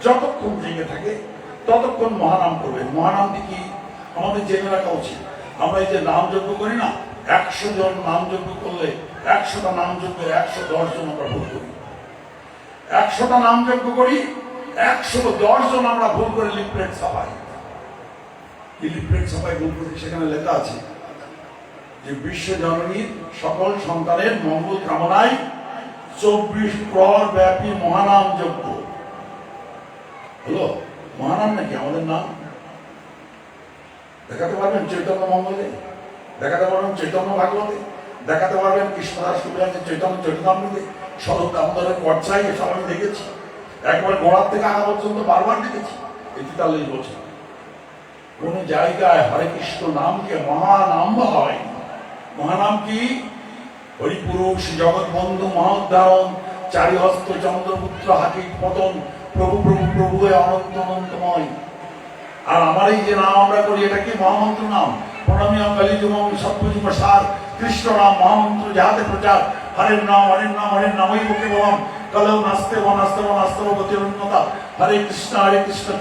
যতক্ষণ জেগে থাকে ততক্ষণ মহানাম করবেন। মহানামটি কি আমাদের জেনে রাখা উচিত। আমরা এই যে নাম যজ্ঞ করি না, 100 জন নাম যজ্ঞ করলে 100টা নাম যজ্ঞে 110 জন আমরা ভুল করি। 100টা নাম যজ্ঞ করি, 110 জন আমরা ভুল করে লিফলেট ছাপাই। এই লিফলেট ছাপাই ভুল করি, সেখানে লেখা আছে যে বিশ্ব জননীর সকল সন্তানের মঙ্গল কামনায় 24 প্রহর ব্যাপী মহানাম যজ্ঞ হলো। মহানাম নাকি আমাদের নাম? দেখাতে পারবেন চৈতন্য মঙ্গলে, দেখাতে পারবেন চৈতন্য ভাগবতে, দেখাতে পারবেন কৃষ্ণদাস কবিরাজের চৈতন্য চরিতামৃতে, শরৎ দামোদরের পর্যায়, এসব আমি দেখেছি। একবার গোড়ার থেকে আগা পর্যন্ত বারবার দেখেছি এই 43 বছর। কোন জায়গায় হরে কৃষ্ণ নামকে মহানাম হয়। মহানাম কি? হরিপুরুষ জগৎ বন্ধু মহোদ্ধারণ চারিহস্ত চন্দ্রপুত্র হাতি পতন প্রভু প্রভু প্রভু অনন্ত অনন্তময়। আর আমার এই যে নাম আমরা করি এটা কি মহামন্ত্র নাম, প্রণামী অঙ্গালী যুগম সত্যযুগ সার কৃষ্ণ নাম মহামন্ত্র যাহাতে প্রচার হরের নাম হরের নাম হরের নামই মুখে বলম কলৌ নাস্তে নাস্তে নাস্তে গতিরন্যতা হরে কৃষ্ণ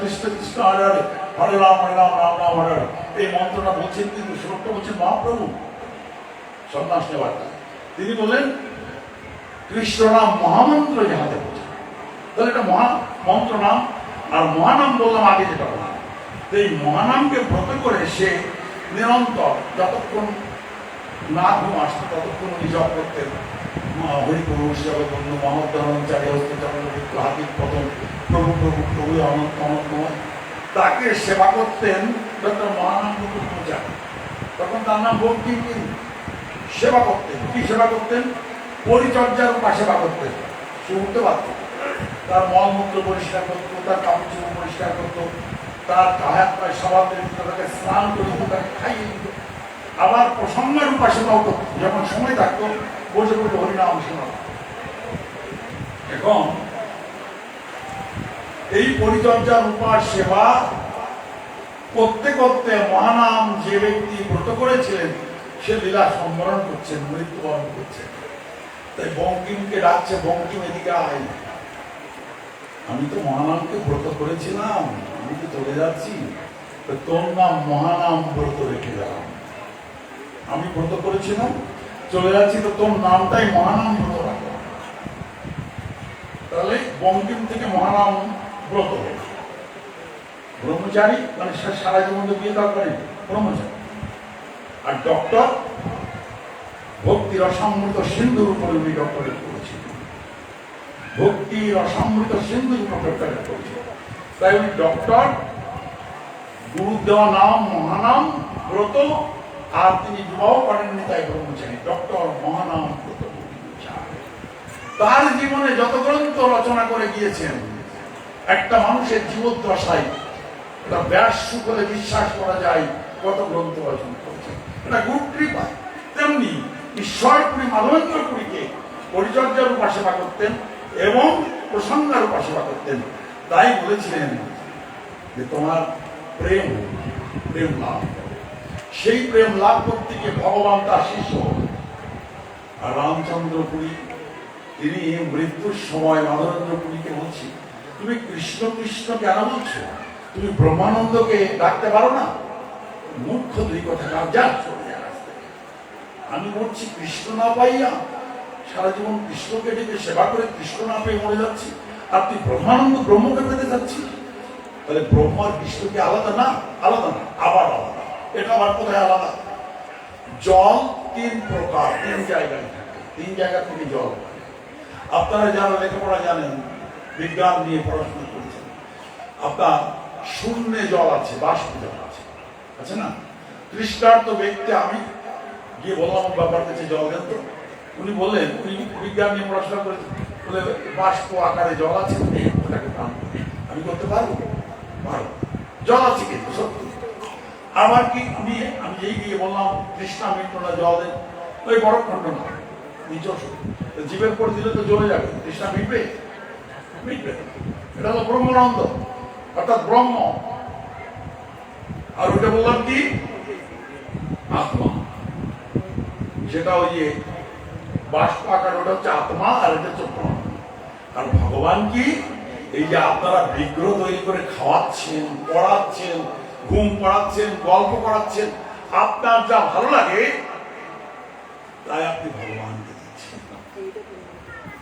কৃষ্ণ কৃষ্ণ হরে হরে হরে রাম রাম রাম হরে হরে। এই মন্ত্রটা বলছেন কিন্তু শ্লোকটা বলছেন মহাপ্রভু সন্ন্যাস নেওয়ার কাছে। তিনি বললেন কৃষ্ণ নাম মহামন্ত্র যাহাতে প্রচার। তাহলে এটা মহামন্ত্র নাম। আর মহানাম বললাম আগে যেটা বললাম, এই মহানামকে ব্রত করে সে নিরন্তর যতক্ষণ না ঘুম আসতো ততক্ষণ উনি জপ করতেন। হরিপুরুষ জগবন্ধু মহোদ্ধরণ চারিহস্ত চন্দ্রপুত্র হাতির পতন প্রভু প্রভু প্রভু অনন্ত অনন্তময়। তাকে সেবা করতেন ডক্টর মহানাম পূজা। তখন তার নাম বঙ্কিম। সেবা করতেন, কি সেবা করতেন? পরিচর্যার উপা সেবা করতেন। সে উঠতে পারত, তার মলমূত্র পরিষ্কার করতো, তার কাপড় চোপড় পরিষ্কার করতো, তার হাত পায়ে স্বভাব তাকে স্নান করে দিত, তাকে খাইয়ে দিত। আবার প্রসঙ্গের উপা সেবাও করত, যখন সময় থাকতো বসে বসে হরিনাম শোনা। এখন এই পরিচর্যার উপা সেবা করতে করতে মহানাম যে ব্যক্তি ব্রত করেছিলেন সে লীলা সম্বরণ করছেন, মৃত্যুবরণ করছেন। তাই বঙ্কিমকে ডাকছে, বঙ্কিম এদিকে আয়, আমি তো মহানামকে ব্রত করেছিলাম, আমি তো চলে যাচ্ছি, তোর নাম মহানাম ব্রত রেখে গেলাম। আমি ব্রত করেছিলাম চলে যাচ্ছি, তো তোর নামটাই মহানাম ব্রত রাখলাম। তাহলে বঙ্কিম থেকে মহানাম ব্রত হল। ব্রহ্মচারী মানে সারা জীবন তো বিয়ে দেওয়া করেন, ব্রহ্মচারী। আর ডক্টর ভক্তি রসামৃত সিন্ধুর উপরে উনি ডক্টরেট করেছিলেন, ভক্তি রসামৃত সিন্ধুর উপর ডক্টরেট করেছিলেন। তাই উনি ডক্টর, গুরুর দেওয়া নাম মহানাম ব্রত, আর তিনি বিবাহ করেননি তাই ব্রহ্মচারী। ডক্টর মহানাম ব্রত তার জীবনে যত গ্রন্থ রচনা করে গিয়েছেন, একটা মানুষের জীবদ্দশায় এটা ব্যাস সুখলে বিশ্বাস করা যায় কত গ্রন্থ রচনা করেছেন। এটা গুরু কৃপা। তেমনি ঈশ্বরপুরী মাধবেন্দ্রপুরীকে পরিচর্যার উপা সেবা করতেন এবং প্রসঙ্গের উপা সেবা করতেন। তাই বলেছিলেন যে তোমার প্রেম প্রেম লাভ, সেই প্রেম লাভ করতে গিয়ে ভগবান তার শিষ্য। আর রামচন্দ্রপুরী তিনি মৃত্যুর সময় মাধবেন্দ্রপুরীকে বলছি, তুমি কৃষ্ণ কৃষ্ণ কেন বলছো? তুমি ব্রহ্মানন্দকে ডাকতে পারো না? মূর্খ দুই কথা যা চলে যায়। আমি বলছি কৃষ্ণ না পাইয়া সারা জীবন কৃষ্ণকে ডেকে সেবা করে কৃষ্ণ না পেয়ে মরে যাচ্ছি, আর তুই ব্রহ্মানন্দ ব্রহ্মকে পেতে যাচ্ছিস। তাহলে ব্রহ্ম আর কৃষ্ণকে আলাদা না? আলাদা না, আবার আলাদা। এটা আবার কোথায় আলাদা? জল তিন প্রকার, তিন জায়গায় থাকে, তিন জায়গা থেকে জল। আপনারা যারা লেখাপড়া জানেন, বিজ্ঞান নিয়ে পড়াশোনা করেছেন, আপনার শূন্যে জল আছে, বাষ্প জল আছে, আছে না? তৃষ্ণার্ত ব্যক্তি আমি গিয়ে বললাম বাবার কাছে জল দেন তো। উনি বললেন, উনি বিজ্ঞান নিয়ে পড়াশোনা করেছেন, বলে বাষ্প আকারে জল আছে, ওটাকে পান। আমি করতে পারবো? পারবো, জল আছে কিন্তু সত্যি। আবার কি আমি যেই গিয়ে বললাম তৃষ্ণা মিটল না, জল দেন, ওই বড় খণ্ড না, জীবের পর দিলে তো জ্বলে যাবে, তৃষ্ণা মিটবে? মিটবে। এটা হলো ব্রহ্মানন্দ, অর্থাৎ ব্রহ্ম। আর ওটা বললাম কি? আত্মা। সেটা ওই যে বাষ্প আকার, ওটা হচ্ছে আত্মা, আর এটা হচ্ছে ব্রহ্ম। আর ভগবান কি? এই যে আপনারা বিগ্রহ তৈরি করে খাওয়াচ্ছেন, পড়াচ্ছেন, ঘুম পড়াচ্ছেন, গল্প করাচ্ছেন, আপনার যা ভালো লাগে তাই আপনি ভগবানকে দিচ্ছেন,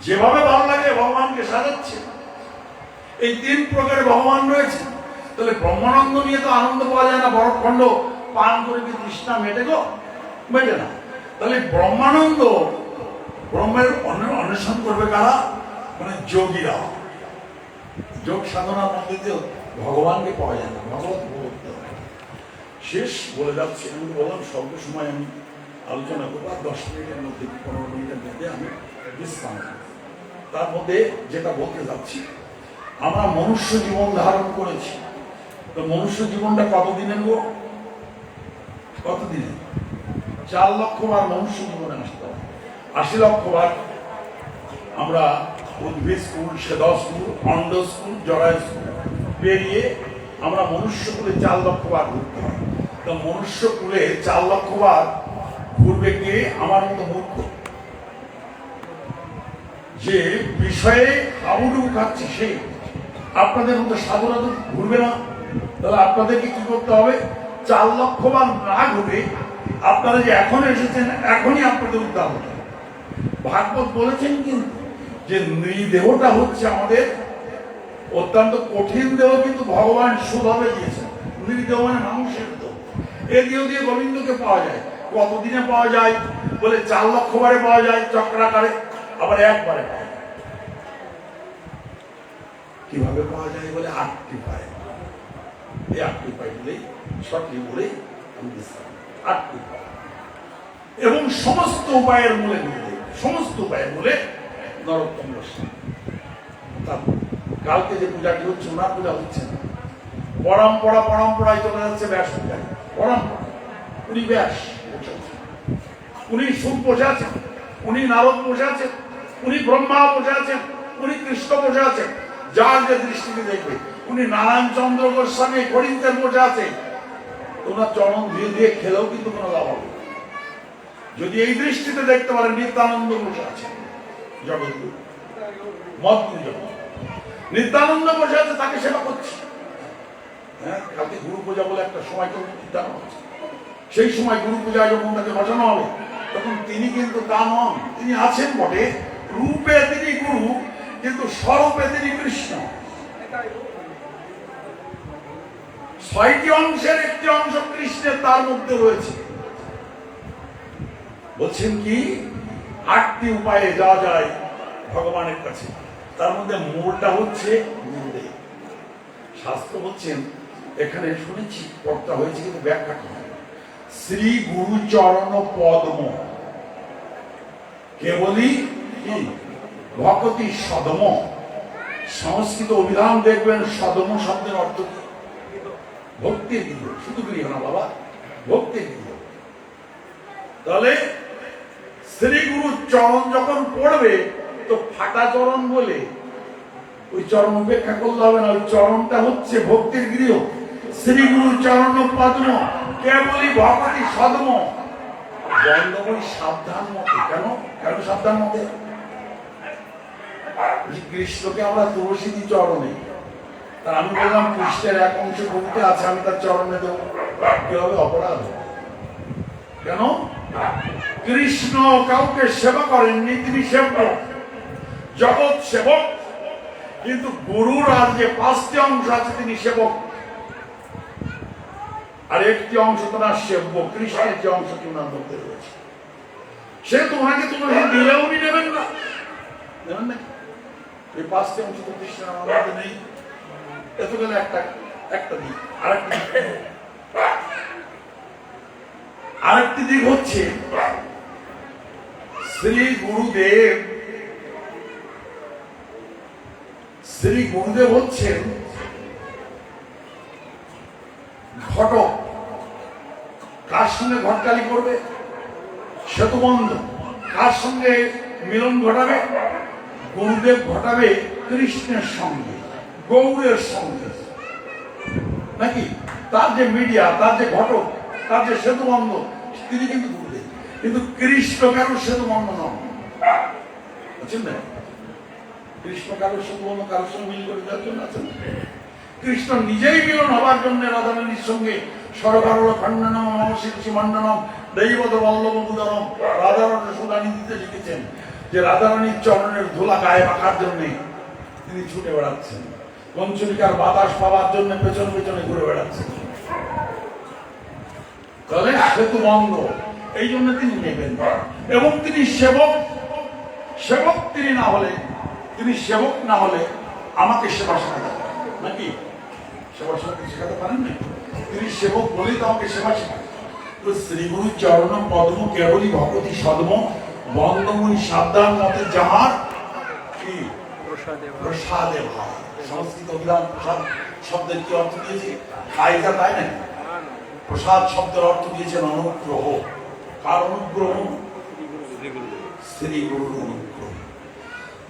যেভাবে ভালো লাগে ভগবানকে সাজাচ্ছেন। এই তিন প্রকারের ভগবান রয়েছে। তাহলে ব্রহ্মানন্দ নিয়ে তো আনন্দ পাওয়া যায় না, বরফখণ্ড পান করে কি তৃষ্ণা মেটে গো? মেটে না। তাহলে ব্রহ্মানন্দ, ব্রহ্মের অন্বেষণ করবে কারা? মানে যোগীরা। যোগ সাধনার মধ্যে দিয়ে ভগবানকে পাওয়া যায় না, ভগবত বলতে হবে। শেষ বলে যাচ্ছি, আমি বললাম স্বল্প সময় আমি আলোচনা করবো, আর 10 মিনিটের মধ্যে 15 মিনিটের মধ্যে আমি বিশ্রাম। তার মধ্যে যেটা বলতে যাচ্ছি, আমরা মনুষ্য জীবন ধারণ করেছি, তো মনুষ্য জীবনটা কতদিনের গো? কতদিনের? 4 লক্ষ বার মনুষ্য জীবনে আসতে হবে, 80 লক্ষ বার আমরা উদ্ভিদ স্কুল, সেদা স্কুল, অন্ড স্কুল, জরায় স্কুল পেরিয়ে আমরা মনুষ্য কুলে 4 লক্ষ বার ঘুরতে হয়। তো মনুষ্য কুলে 4 লক্ষ বার ঘুরবে কে? আমার মতো মূর্খ, যে বিষয়ে হাবুডুবু খাচ্ছে সে। আপনাদের মতো সাধুরা তো ঘুরবে না। তাহলে আপনাদেরকে কি করতে হবে? 4 লক্ষ বার না ঘুরে আপনারা যে এখন এসেছেন, এখনই আপনাদের উদ্ধার হতে হবে। ভাগবত বলেছেন কিন্তু যে নৃদেহটা হচ্ছে আমাদের অত্যন্ত কঠিন দেহ, কিন্তু ভগবান সুভাবে দিয়েছেন। নৃদেহ মানে মানুষের দেহ। এই দেহ দিয়ে গোবিন্দকে পাওয়া যায়। কতদিনে পাওয়া যায় বলে 4 লক্ষ বারে পাওয়া যায় চক্রাকারে, আবার একবারে পাওয়া যায়। কিভাবে পাওয়া যায় বলে 8টি পায়। এই 8টি পায় বলেই সঠিক বলেই আমি বুঝলাম 8টি পায়। এবং সমস্ত উপায়ের মূলে গুরুদেব, সমস্ত উপায়ের মূলে নরোত্তম গোস্বামী। কালকে যে পূজাটি হচ্ছে ওনার পূজা হচ্ছে না, পরম্পরায় চলে যাচ্ছে ব্যাস পূজায়। পরম্পরা, উনি ব্যাস বসে আছেন, উনি সুখ বসে আছেন, উনি নারদ বসে আছেন, উনি ব্রহ্মা বসে আছেন, উনি কৃষ্ণ বসে আছেন। যার যে দৃষ্টিতে দেখবে, উনি নারায়ণ চন্দ্র গোস্বামী গরিন্দের বসে আছে। ওনার চরণ ধীরে ধীরে খেলেও কিন্তু কোনো লাভ হবে। যদি এই দৃষ্টিতে দেখতে পারেন, নিত্যানন্দ বসে আছে জগৎগুরু, মতগুরু জগৎ নিত্যানন্দ বসে আছে, তাকে সেবা করছে। হ্যাঁ, কালকে গুরু পূজা বলে একটা সময় তো নিত্যানন্দ হচ্ছে। সেই সময় গুরু পূজায় যখন তাকে বসানো হবে, তখন তিনি কিন্তু তা নন। তিনি আছেন বটে, রূপে তিনি গুরু, কিন্তু স্বরূপে তিনি কৃষ্ণ। 6টি অংশের একটি অংশ কৃষ্ণের তার মধ্যে রয়েছে। বলছেন কি 8টি উপায়ে যাওয়া যায় ভগবানের কাছে। তার মধ্যে মূলটা হচ্ছে গুরুদেব। শাস্ত্র বলছেন, এখানে শুনেছি কর্তা হয়েছে কিন্তু ব্যাখ্যা কি? শ্রী গুরু চরণ পদ্ম কেবলই কি ভকতি সদম। সংস্কৃত অভিধান দেখবেন, সদম শব্দের অর্থ কি? ভক্তির গৃহ। শুধু গৃহ না বাবা, ভক্তির গৃহ। তাহলে শ্রী গুরু চরণ যখন পড়বে, তো ফাটা চরণ বলে ওই চরণ উপেক্ষা করলে হবে না। ওই চরণটা হচ্ছে ভক্তির গৃহ। শ্রী গুরু চরণ পদ্ম কেবলই ভকতি সদম। বন্ধবই সাবধান মতে। কেন কেন সাবধান মতে? কৃষ্ণকে আমরা তুলসী দিই চরণে। তা আমি বললাম কৃষ্ণের এক অংশ কবিতে আছে, আমি তার চরণে দেবো, কি হবে? অপরাধ। কেন? কৃষ্ণ কাউকে সেবা করেননি, তিনি সেবক, জগৎ সেবক। কিন্তু গুরুর আর যে 5টি অংশ আছে, তিনি সেবক, আর একটি অংশ তোমার সেব্য। কৃষ্ণের যে অংশটি ওনার মধ্যে রয়েছে, সে তোমাকে তুলসী দিলেও উনি নেবেন না। নেবেন না? এই 5টি অংশ তো কৃষ্ণের আমার মধ্যে নেই। এত গেলে একটা দিক। আরেকটি দিক হচ্ছে শ্রী গুরুদেব। শ্রী গুরুদেব হচ্ছেন ঘটক। কার সঙ্গে ঘটকালি করবে? সেতুবন্ধ। কার সঙ্গে মিলন ঘটাবে? গুরুদেব ঘটাবে কৃষ্ণের সঙ্গে, গৌরের সঙ্গে, নাকি? তার যে মিডিয়া, তার যে ঘটক, তার যে সেতুবন্ধ, তিনি কিন্তু গুরুদেব। কিন্তু কৃষ্ণ কারোর সেতুবন্ধ নন, বুঝছেন না? কৃষ্ণ কারোর সেতুবন্ধ কারোর সঙ্গে মিল করে দেওয়ার জন্য আছেন। কৃষ্ণ নিজেই মিলন হবার জন্য রাধারানীর সঙ্গে সরকার খণ্ডনম অবশিষ্টি মণ্ডনম দৈবত বল্লভ বুদরম রাধারানী সুদানি দিতে লিখেছেন যে রাধারানীর চরণের ধুলা গায়ে মাখার জন্য তিনি ছুটে বেড়াচ্ছেন, পঞ্চলিকার বাতাস পাওয়ার জন্য পেছনে পেছনে ঘুরে বেড়াচ্ছেন। তাহলে সেতু বন্ধ, এই জন্য তিনি নেবেন। এবং তিনি সেবক। সেবক তিনি না হলে, তিনি সেবক না হলে আমাকে সেবা শেখাতে পারেন নাকি? সেবা শেখাতে পারেন না। তিনি সেবক বলেই তো আমাকে সেবা শেখান। তো শ্রী গুরু চরণ পদ্ম কেবলই ভগবতী সদম বন্দমুনি সাবধান মতে যাহার কি প্রসাদে ভাই। সংস্কৃত অভিধান প্রসাদ শব্দের কি অর্থ দিয়েছে? খাইটা, তাই না? প্রসাদ শব্দের অর্থ দিয়েছেন অনুগ্রহ। কার অনুগ্রহ? শ্রী গুরুর অনুগ্রহ।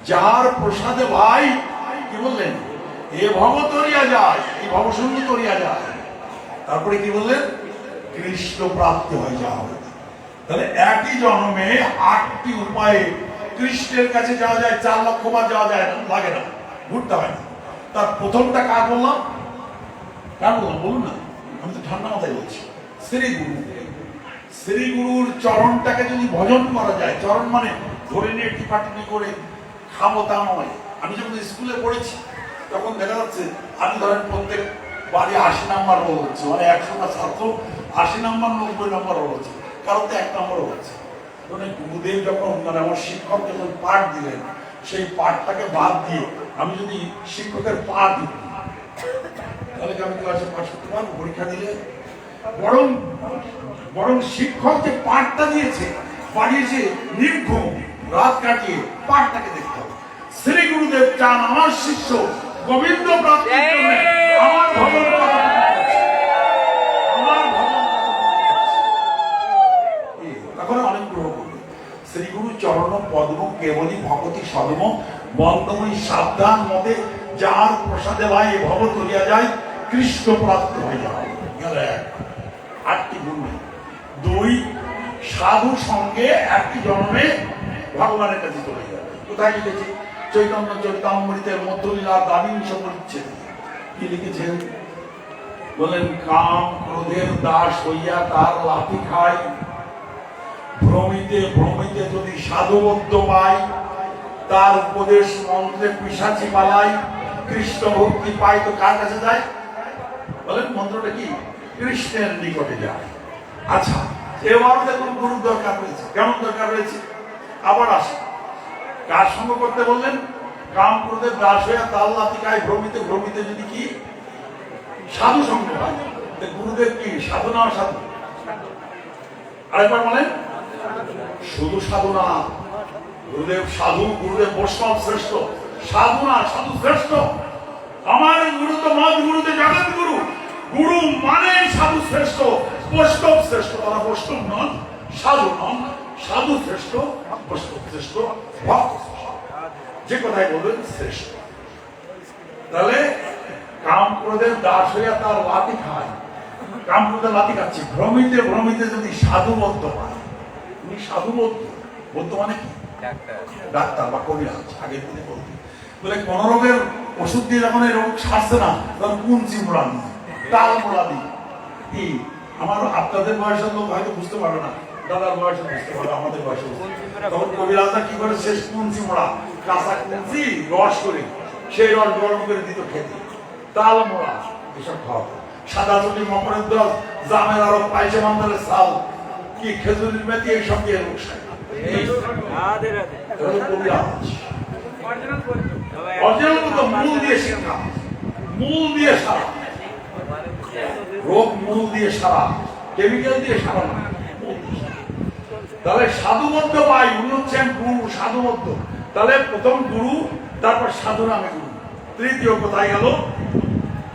যার প্রসাদে ভাই কি বললেন, এ ভব তরিয়া যায়, এই ভবশূন্য তরিয়া যায়। তারপরে কি বললেন, কৃষ্ণ প্রাপ্তি হয়ে যাওয়া। তাহলে একই জন্মে 8টি উপায়ে কৃষ্ণের কাছে যাওয়া যায়, 4 লক্ষ বার যাওয়া যায় না, লাগে না, ঘুরতে হয় না। তার প্রথমটা কার বললাম, কার বললাম বলুন না, আমি তো ঠান্ডা মাথায় বলছি, শ্রী গুরু। শ্রী গুরুর চরণটাকে যদি ভজন করা যায়, চরণ মানে ধরে নিয়ে টিপাটিপি করে খাবো তা নয়। আমি যখন স্কুলে পড়েছি তখন দেখা যাচ্ছে, আমি ধরেন প্রত্যেক বাড়ি 80 নাম্বার রোল হচ্ছে, মানে 100টা ছাত্র 80 নাম্বার 90 নাম্বার রোল হচ্ছে, কারণ তো 1 নম্বরও হচ্ছে। মানে গুরুদেব যখন, মানে আমার শিক্ষক যখন পাঠ দিলেন, সেই পাঠটাকে বাদ দিয়ে আমি যদি শিক্ষকের পাঠ দিই, তাহলে কি আমি ক্লাসে পাস করতে পারবো পরীক্ষা দিলে? বরং বরং শিক্ষক যে পাঠটা দিয়েছে, বাড়িয়েছে, নির্ঘুম রাত কাটিয়ে পাঠটাকে দেখতে হবে। শ্রী গুরুদেব চান আমার শিষ্য গোবিন্দ প্রাপ্তির জন্য আমার ভজন তখন অনেক গ্রহ করবে। শ্রী গুরু চরণ পদ্ম কেবলী ভগতি সদম বন্দময়ী সাবধান মতে যার প্রসাদে ভাই ভব তরিয়া যায়, কৃষ্ণ প্রাপ্ত হয়ে যাওয়া। 8টি গুণ। 2 সাধু সঙ্গে একটি জন্মে ভগবানের কাছে চলে যাবে। কোথায় লিখেছে? চৈতন্য চরিতামৃতের মধ্যলীলা দ্বাবিংশ পরিচ্ছেদ। কি লিখেছেন? বলেন, কাম ক্রোধের দাস হইয়া তার লাথি খায়, ভ্রমিতে ভ্রমিতে যদি সাধুবদ্ধ পাই, তার উপদেশ মন্ত্রে পিশাচি পালায়, কৃষ্ণ ভক্তি পাই তো কার কাছে যায়? বলেন মন্ত্রটা কি? কৃষ্ণের নিকটে যায়। আচ্ছা, এবার দেখুন গুরুর দরকার রয়েছে। কেমন দরকার রয়েছে? আবার আসে, কার সঙ্গ করতে বললেন? কাম ক্রোধের দাস হইয়া তার লাথি খায়, ভ্রমিতে ভ্রমিতে যদি কি সাধু সঙ্গ হয়। গুরুদেব কি সাধু না অসাধু? আরেকবার বলেন। শুধু সাধু না, গুরুদেব সাধু, গুরুদেব বৈষ্ণব শ্রেষ্ঠ, সাধু না, সাধু শ্রেষ্ঠ। আমার গুরু তো মত গুরুতে জগৎ গুরু, গুরু মানে সাধু শ্রেষ্ঠ, বৈষ্ণব শ্রেষ্ঠ। তারা বৈষ্ণব নন, সাধু নন, সাধু শ্রেষ্ঠ, বৈষ্ণব শ্রেষ্ঠ, ভক্ত যে কথাই বলবেন শ্রেষ্ঠ। তাহলে কাম ক্রোধের দাস হইয়া তার লাথি খায়, কাম ক্রোধের লাথি খাচ্ছে, ভ্রমিতে ভ্রমিতে যদি সাধুবদ্ধ পায়। উনি সাধুবদ্ধ, বদ্ধ মানে কি? ডাক্তার বা কবিরাজ। আগের দিনে বলতে বলে, কোন রোগের ওষুধ দিয়ে যখন এই রোগ সারছে না, তখন কুঞ্চি মোড়া দিই, তাল মোড়া দিই। কি আমার আপনাদের বয়সের লোক হয়তো বুঝতে পারবে না, দাদার বয়সে বুঝতে পারবে, আমাদের বয়সে তখন কবিরাজরা কি করে, শেষ কুঞ্চি মোড়া, কাঁচা কুঞ্চি রস করে সেই রস গরম করে দিত খেতে, তাল মোড়া এসব খাওয়া। সাদা চুলি, মকরের দল, জামের আরো, পাইসে মান্দারের চাল, কি খেজুরির মেথি, এইসব দিয়ে রোগ সারে। মূল দিয়ে শিক্ষা, মূল দিয়ে সারা রোগ, মূল দিয়ে সারা, কেমিক্যাল দিয়ে সারা না। তাহলে সাধুবদ্ধ পাই, উনি হচ্ছেন গুরু, সাধুবদ্ধ। তাহলে প্রথম গুরু, তারপর সাধু নামে গুরু। তৃতীয় কোথায় গেল?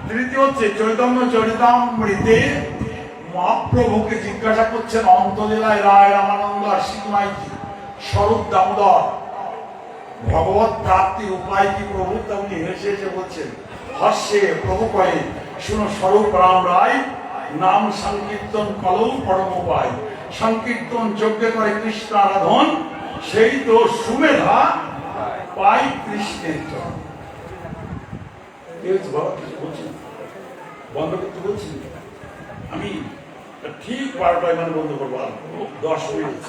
তৃতীয় হচ্ছে চৈতন্য চরিতামৃতে মহাপ্রভুকে জিজ্ঞাসা করছেন অন্তলীলায় রায় রামানন্দ আশিক মাইতি স্বরূপ দামোদর, ভগবত প্রাপ্তির উপায় কি প্রভু? তেমনি হেসে হেসে বলছেন, হাস্যে প্রভু কয়ে, শুনো স্বরূপ রাম রায়, নাম সংকীর্তন কলৌ পরম উপায়। সংকীর্তন যজ্ঞ করে কৃষ্ণ আরাধন, সেই তো সুমেধা পাই কৃষ্ণের চরণ। বন্ধ করতে বলছি আমি, ঠিক 12টায় মানে বন্ধ করবো, 10 মিনিট।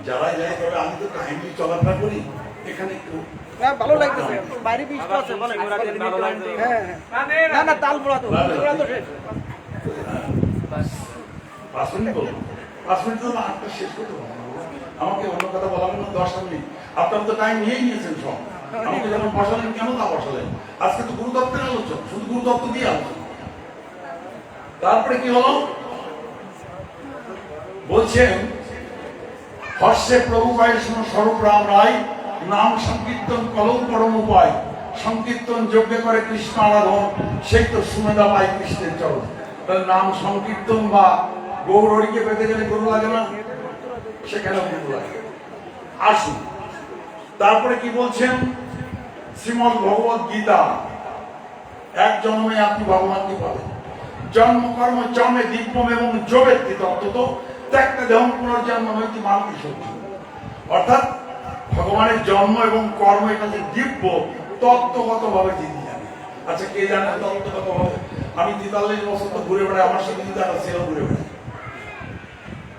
যারা যায়, তবে আমি তো কাহিনী চলাফেরা করি এখানে একটু ভালো লাগতেছে, বাইরে বৃষ্টি আছে, না না তাল পোড়া তো 5 মিনিট বলবো, 5 মিনিট তো আটটা শেষ করতে পারবো। আমাকে অন্য কথা বলাবেন না 10 মিনিট, আপনারা তো টাইম নিয়েই নিয়েছেন সব। আমাকে যখন বসালেন, কেন না বসালেন? আজকে তো গুরুদত্তের আলোচনা, শুধু গুরুদত্ত দিয়ে আলোচনা। তারপরে কি হলো? বলছেন, হর্ষে প্রভু পায় শুনো স্বরূপ রাম রায়, নাম সংকীর্তন কলৌ পরম উপায়। সংকীর্তন যজ্ঞ করে কৃষ্ণ আরাধন, সেই তো সুমেধা পাই কৃষ্ণের চরণ। তাহলে নাম সংকীর্তন বা গৌর হরিকে পেতে গেলে গুরু লাগে না? সেখানে গুরু লাগে। আসুন, তারপরে কি বলছেন শ্রীমদ্ ভগবত গীতা, এক জন্মে আপনি ভগবানকে পাবেন। জন্ম কর্ম জন্মে দিব্যম এবং যোগেত্তি তত্ত্বত ত্যাগটা দেহম পুনর্জন্ম নৈতি মানতি সত্যি। অর্থাৎ ভগবানের জন্ম এবং কর্ম এটা যে দিব্য তত্ত্বগত ভাবে তিনি জানেন। আচ্ছা, কে জানে তত্ত্বগত ভাবে? আমি 43 বছর তো ঘুরে বেড়াই, আমার সাথে যদি একটা সেও ঘুরে বেড়াই,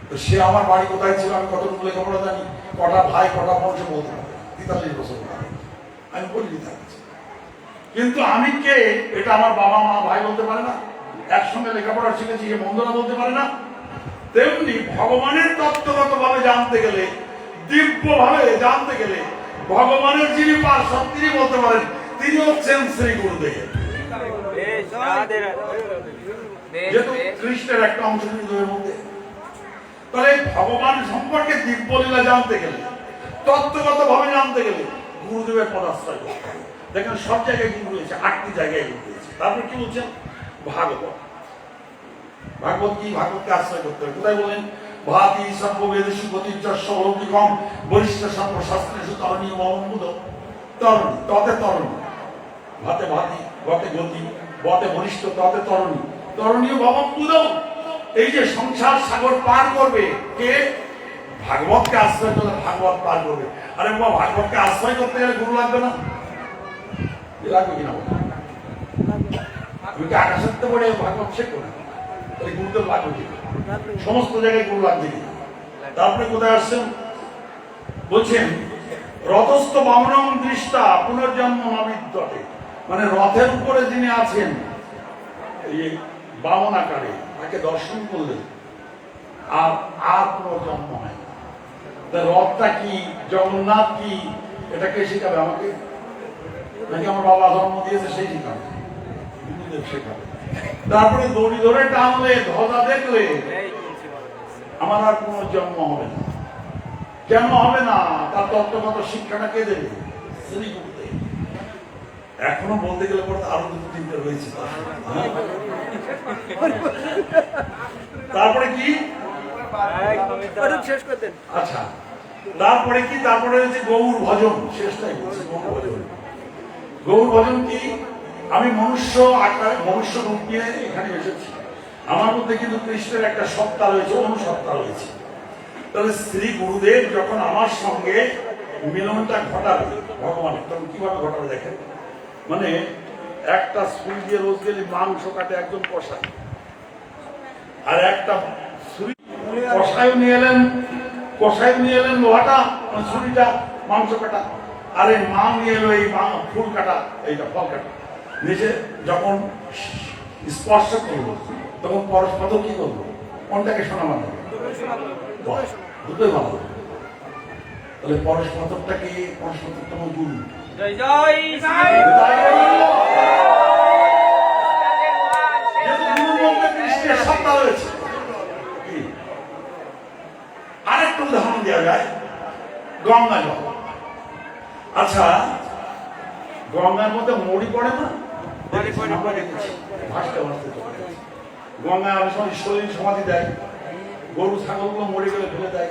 তো সে আমার বাড়ি কোথায় ছিল, আমি কতটুকু লেখাপড়া জানি, কটা ভাই কটা বংশ বলতে পারে 43 বছর আমি বলি তার কাছে। কিন্তু আমি কে এটা আমার বাবা মা ভাই বলতে পারে না, একসঙ্গে লেখাপড়া শিখেছি যে বন্ধুরা বলতে পারে না। তেমনি ভগবানের তত্ত্বগত ভাবে জানতে গেলে, দিব্য ভাবে জানতে গেলে, ভগবানের যিনি পার্শ্বদ তিনি বলতে পারেন, তিনি হচ্ছেন শ্রী গুরুদেব। যেহেতু কৃষ্ণের একটা অংশ গুরুদেবের মধ্যে, তাহলে ভগবান সম্পর্কে দিব্য লীলা জানতে গেলে, তত্ত্বগত ভাবে জানতে গেলে গুরুদেবের পদাশ্রয় করতে হবে। দেখেন সব জায়গায় গুরু রয়েছে, 8টি জায়গায় গুরু রয়েছে। তারপরে কি বলছেন? ভাগবত। ভাগবত কি? ভাগবতকে আশ্রয় করতে হবে। কোথায় বলেন? ভাতি সর্ববেদেষু গতির্যস্য অলৌকিকম বরিষ্ঠ সর্বশাস্ত্রেষু তরণীয় মমমুদ। তরণী, ততে তরণী, ভাতে ভাতি, গতে গতি, বতে বরিষ্ঠ, ততে তরণী, তরণীয় মমমুদ। এই যে সংসার সাগর পার করবে কে? ভাগবতকে আশ্রয় করলে ভাগবত পার করবে। আরে বাবা, ভাগবতকে আশ্রয় করতে গেলে গুরু লাগবে না? লাগবে কিনা? আমি কি আকাশের তো পড়ে ভাগবত শেখো না? তাহলে গুরুদেব লাগবে কিনা? সমস্ত জায়গায় গুরু লাগবে কিনা? তারপরে কোথায় আসছেন? বলছেন রথস্থ বামনং দৃষ্টা পুনর্জন্ম নবিদ্যতে। মানে রথের উপরে যিনি আছেন এই বামন আকারে, তাকে দর্শন করলেন আর আর পুনর্জন্ম হয়। রথটা কি, জগন্নাথ কি, এটা কে শেখাবে আমাকে? নাকি আমার বাবা জন্ম দিয়েছে সেই শিখাবে? গুরুদেব শেখাবে। তারপরে দড়ি ধরে টানলে, ধ্বজা দেখলে আমার আর কোনো জন্ম হবে না। কেন হবে না? তার তত্ত্বগত শিক্ষাটা কে দেবে? শ্রী গুরুদেব। এখনো বলতে গেলে পরে আরো 2-3টে রয়েছে। তারপরে কি? আচ্ছা, তারপরে কি? তারপরে হচ্ছে গৌর ভজন। শেষটাই বলছি, গৌর ভজন। গৌর ভজন কি? আমি মনুষ্য আকারে, মনুষ্য রূপ নিয়ে এখানে এসেছি। আমার মধ্যে কিন্তু কৃষ্ণের একটা সত্তা রয়েছে, অনুসত্তা রয়েছে। তাহলে শ্রী গুরুদেব যখন আমার সঙ্গে মিলনটা ঘটাবে ভগবানের, তখন কিভাবে ঘটাবে দেখেন। মানে একটা ছুরি দিয়ে রোজ গেলে মাংস কাটে একজন কষাই, আর একটা ছুরি কষাই নিয়ে এলেন লোহাটা, ছুরিটা মাংস কাটা, আর এই মা নিয়ে এলো এই ফুল কাটা, এইটা ফল কাটা। নিচে যখন স্পর্শ করবো তখন পরস্পর কি করবো? কোনটাকে শোনা মানে? দুটোই ভালো। তাহলে পরস্পরটা কি? পরস্পরতম গুরু। কৃষ্ণের সত্তা রয়েছে। আরেকটা উদাহরণ দেওয়া যায়, গঙ্গা জল। আচ্ছা, গঙ্গার মধ্যে মরি পড়ে না? ভাসতে ভাসতে গঙ্গায় অনেক সময় শরীর সমাধি দেয়, গরু ছাগলগুলো মরে গেলে ফেলে দেয়,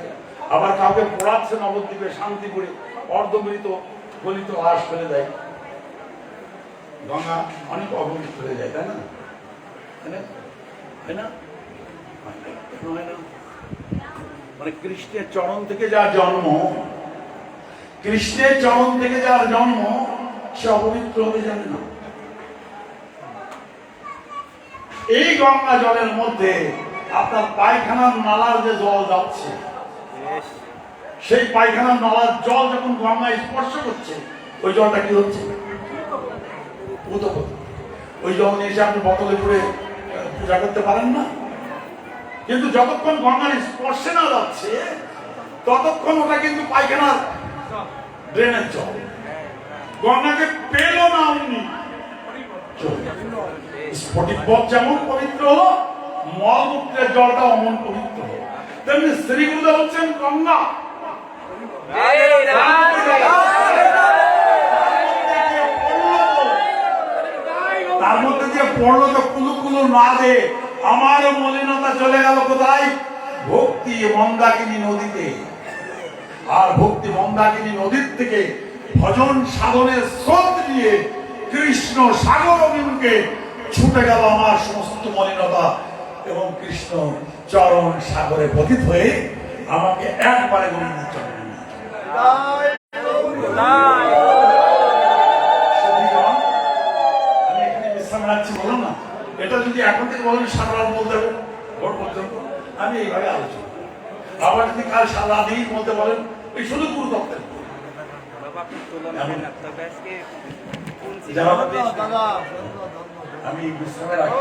আবার কাউকে পড়াচ্ছে নবদ্বীপে শান্তিপুরে অর্ধমৃত গলিত লাশ ফেলে দেয়। গঙ্গা অনেক অবহিত হয়ে যায়, তাই না? মানে কৃষ্ণের চরণ থেকে যার জন্ম, কৃষ্ণের চরণ থেকে যার জন্ম, সে অপবিত্র হতে জানে না। এই গঙ্গা জলের মধ্যে আপনার পায়খানার নালার যে জল যাচ্ছে, সেই পায়খানার নালার জল যখন গঙ্গায় স্পর্শ করছে, ওই জলটা কি হচ্ছে? ওই জল নিয়ে এসে আপনি বোতলে করে পূজা করতে পারেন না। কিন্তু যতক্ষণ গঙ্গার স্পর্শে না যাচ্ছে ততক্ষণ ওটা কিন্তু পায়খানার ড্রেনের জল। গঙ্গাকে পেল না উনি। স্ফটিকবৎ যেমন পবিত্র হলো, মলমূত্রের জলটা অমন পবিত্র হলো। তেমনি শ্রী গুরুদেব হচ্ছেন গঙ্গা। যে পড়লো তো কুলু কুলু না দে, আমারও মলিনতা চলে গেল কোথায়? ভক্তি মন্দাকিনী নদীতে। আর ভক্তি মন্দাকিনী নদীর থেকে ভজন সাধনের স্রোত নিয়ে কৃষ্ণ সাগর অভিমুখে ছুটে গেল আমার সমস্ত মলিনতা, এবং কৃষ্ণ চরণ সাগরে পতিত হয়ে আমাকে একবারে গোবিন্দের চরণে নিয়ে গেল। আমি এখানে বিশ্রাম রাখছি বললাম না, এটা যদি এখন থেকে বলেন সারা রাত বলতে হবে ভোর পর্যন্ত, আমি এইভাবে আলোচনা। আবার যদি কাল সারা দিন বলতে বলেন, এই শুধু গুরু তত্ত্বের আমি বিশ্রামে রাখি।